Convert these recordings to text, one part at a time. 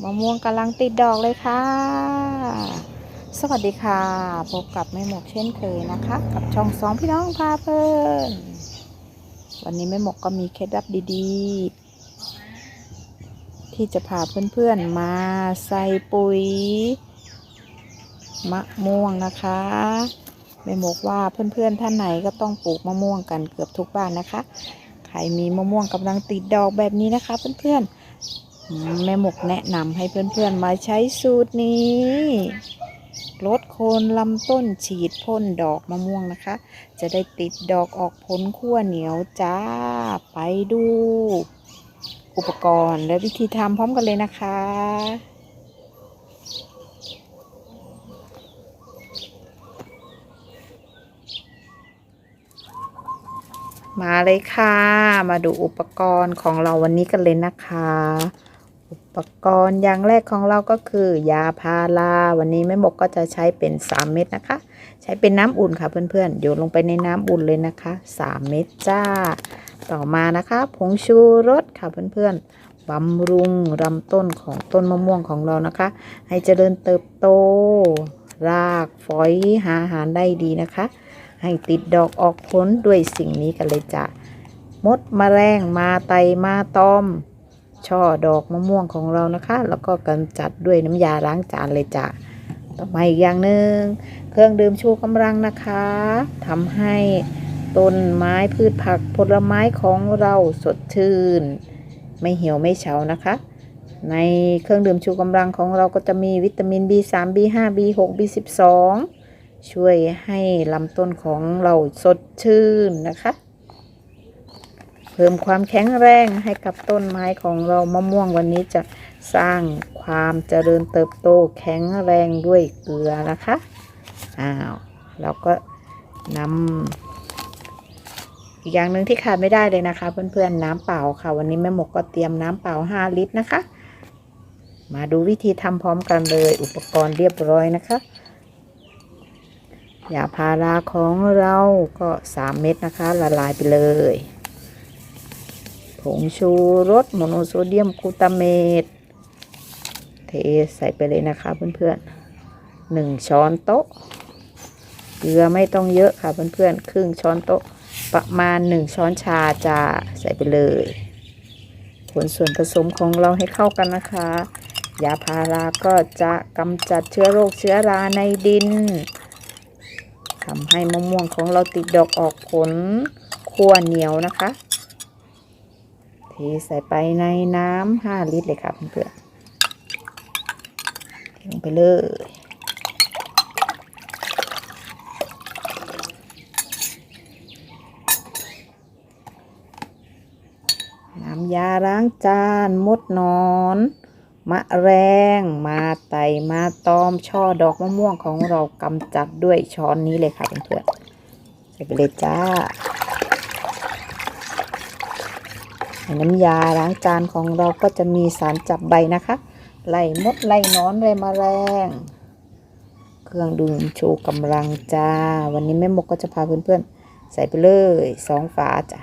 มะม่วงกำลังติดดอกเลยค่ะสวัสดีค่ะพบกับแม่หมกเช่นเคยนะคะกับช่องสองพี่น้องพาเพลินวันนี้แม่หมกก็มีเคล็ดลับดีๆที่จะพาเพื่อนๆมาใส่ปุ๋ยมะม่วงนะคะแม่หมกว่าเพื่อนๆท่านไหนก็ต้องปลูกมะม่วงกันเกือบทุกบ้านนะคะใครมีมะม่วงกำลังติดดอกแบบนี้นะคะเพื่อนๆแม่หมกแนะนำให้เพื่อนๆมาใช้สูตรนี้ลดโคนลำต้นฉีดพ่นดอกมะม่วงนะคะจะได้ติดดอกออกผลขั้วเหนียวจ้าไปดูอุปกรณ์และวิธีทำพร้อมกันเลยนะคะมาเลยค่ะมาดูอุปกรณ์ของเราวันนี้กันเลยนะคะอุปกรณ์อย่างแรกของเราก็คือยาพาราวันนี้แม่หมกก็จะใช้เป็น3เม็ดนะคะใช้เป็นน้ำอุ่นค่ะเพื่อนๆโยนลงไปในน้ำอุ่นเลยนะคะ3เม็ดจ้าต่อมานะคะผงชูรสค่ะเพื่อนๆบำรุงลำต้นของต้นมะม่วงของเรานะคะให้เจริญเติบโตรากฝอยหาอาหารได้ดีนะคะให้ติดดอกออกผลด้วยสิ่งนี้กันเลยจ้ะมดแมลงมาไตมาตอมช่อดอกมะม่วงของเรานะคะแล้วก็กำจัดด้วยน้ำยาล้างจานเลยจ้ะต่อมาอีกอย่างหนึ่งเครื่องดื่มชูกำลังนะคะทำให้ต้นไม้พืชผักผลไม้ของเราสดชื่นไม่เหี่ยวไม่เฉานะคะในเครื่องดื่มชูกำลังของเราก็จะมีวิตามิน B3 B5 B6 B12 ช่วยให้ลำต้นของเราสดชื่นนะคะเพิ่มความแข็งแรงให้กับต้นไม้ของเรามะม่วงวันนี้จะสร้างความเจริญเติบโตแข็งแรงด้วยเกลือนะคะเราก็นำอีกอย่างหนึ่งที่ขาดไม่ได้เลยนะคะเพื่อนๆน้ำเปล่าค่ะวันนี้แม่หมกก็เตรียมน้ำเปล่า5 ลิตรนะคะมาดูวิธีทำพร้อมกันเลยอุปกรณ์เรียบร้อยนะคะยาพาราของเราก็3 เม็ดนะคะละลายไปเลยผงชูรสโมโนโซเดียมกลูตาเมตเทใส่ไปเลยนะคะเพื่อนๆ1 ช้อนโต๊ะเกลือไม่ต้องเยอะค่ะเพื่อนๆครึ่งช้อนโต๊ะประมาณ1 ช้อนชาจะใส่ไปเลยคนส่วนผสมของเราให้เข้ากันนะคะยาพาราก็จะกำจัดเชื้อโรคเชื้อราในดินทำให้มะม่วงของเราติดดอกออกผลขั้วเหนียวนะคะเทใส่ไปในน้ำ5 ลิตรเลยค่ะเพื่อนๆลงไปเลยน้ำยาล้างจานมดนอนมะแรงมาไต่มาตอมช่อดอกมะม่วงของเรากำจัดด้วยช้อนนี้เลยค่ะเพื่อนๆใส่ไปเลยจ้าน้ำยาล้างจานของเราก็จะมีสารจับใบนะคะไล่มดไล่นอนไล่แมลงเครื่องดื่มชูกำลังจ้าวันนี้แม่หมกก็จะพาเพื่อนๆใส่ไปเลย2 ฝาจ้ะ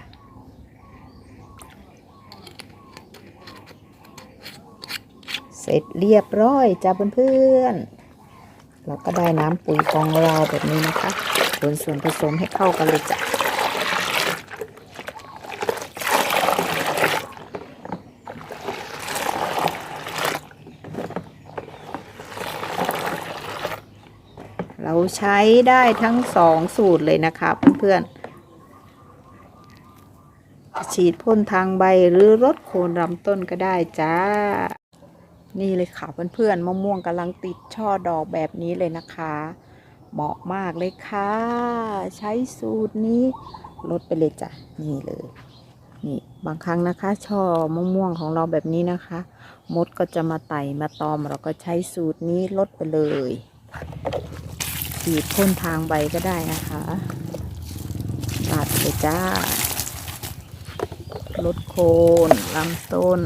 เสร็จเรียบร้อยจ้าเพื่อนๆเราก็ได้น้ำปุ๋ยของเราแบบนี้นะคะคนส่วนผสมให้เข้ากันเลยจ้ะเราใช้ได้ทั้ง2 สูตรเลยนะคะเพื่อนๆฉีดพ่นทางใบหรือลดโคนลำต้นก็ได้จ้านี่เลยค่ะเพื่อนๆมะม่วงกำลังติดช่อดอกแบบนี้เลยนะคะเหมาะมากเลยค่ะใช้สูตรนี้ลดไปเลยจ้ะนี่เลยนี่บางครั้งนะคะช่อมะม่วงของเราแบบนี้นะคะมดก็จะมาไต่มาตอมเราก็ใช้สูตรนี้ลดไปเลยฉีดพ่นทางใบก็ได้นะคะตัดเลยจ้าลดโคนลำต้น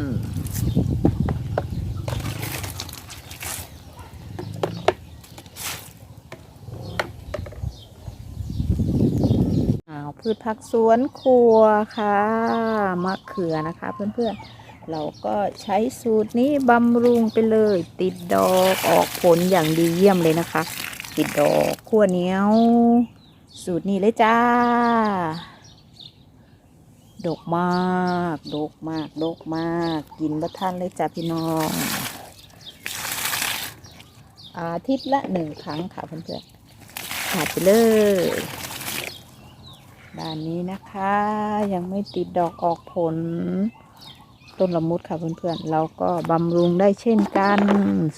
พืชผักสวนครัวค่ะมะเขือนะคะเพื่อน เราก็ใช้สูตรนี้บำรุงไปเลย ติดดอกออกผลอย่างดีเยี่ยมเลยนะคะ ติดดอกขั้วเหนียว สูตรนี้เลยจ้า ดกมากดกมากดกมากกินบ่ทันเลยจ้าพี่น้องอาทิตย์ละ1 ครั้งค่ะเพื่อนๆขาดไปเลยด้านนี้นะคะยังไม่ติดดอกออกผลต้นละมุดค่ะเพื่อนๆเราก็บำรุงได้เช่นกัน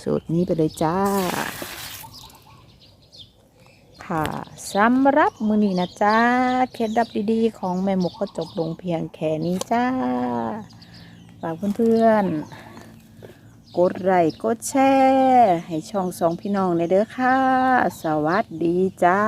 สูตรนี้ไปเลยจ้าค่ะสำหรับมื้อนี้นะจ้าเคล็ดลับดีๆของแม่หมกก็จบลงเพียงแค่นี้จ้าฝากเพื่อนๆกดไลค์กดแชร์ให้ช่องสองพี่น้องในเด้อค่ะสวัสดีจ้า